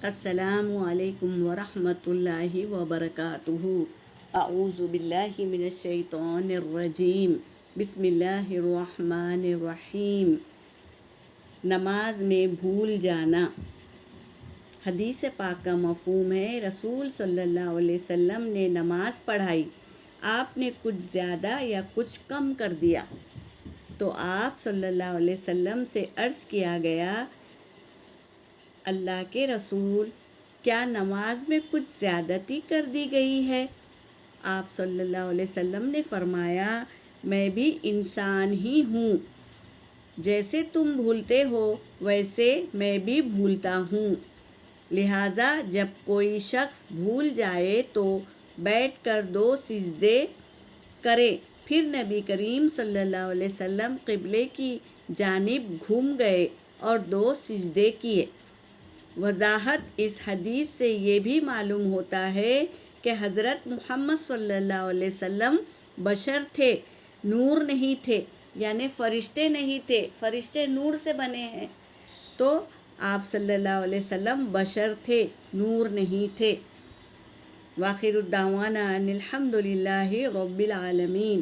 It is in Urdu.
السلام علیکم ورحمۃ اللہ وبرکاتہ۔ اعوذ باللہ من الشیطان الرجیم، بسم اللہ الرحمن الرحیم۔ نماز میں بھول جانا۔ حدیث پاک کا مفہوم ہے، رسول صلی اللہ علیہ وسلم نے نماز پڑھائی، آپ نے کچھ زیادہ یا کچھ کم کر دیا تو آپ صلی اللہ علیہ وسلم سے عرض کیا گیا، اللہ کے رسول، کیا نماز میں کچھ زیادتی کر دی گئی ہے؟ آپ صلی اللہ علیہ وسلم نے فرمایا، میں بھی انسان ہی ہوں، جیسے تم بھولتے ہو ویسے میں بھی بھولتا ہوں، لہٰذا جب کوئی شخص بھول جائے تو بیٹھ کر 2 سجدے کرے۔ پھر نبی کریم صلی اللہ علیہ وسلم قبلے کی جانب گھوم گئے اور 2 سجدے کیے۔ وضاحت اس حدیث سے یہ بھی معلوم ہوتا ہے کہ حضرت محمد صلی اللہ علیہ وسلم بشر تھے، نور نہیں تھے، یعنی فرشتے نہیں تھے، فرشتے نور سے بنے ہیں، تو آپ صلی اللہ علیہ وسلم بشر تھے، نور نہیں تھے۔ وآخر الدعوانا ان الحمد للہ رب العالمین۔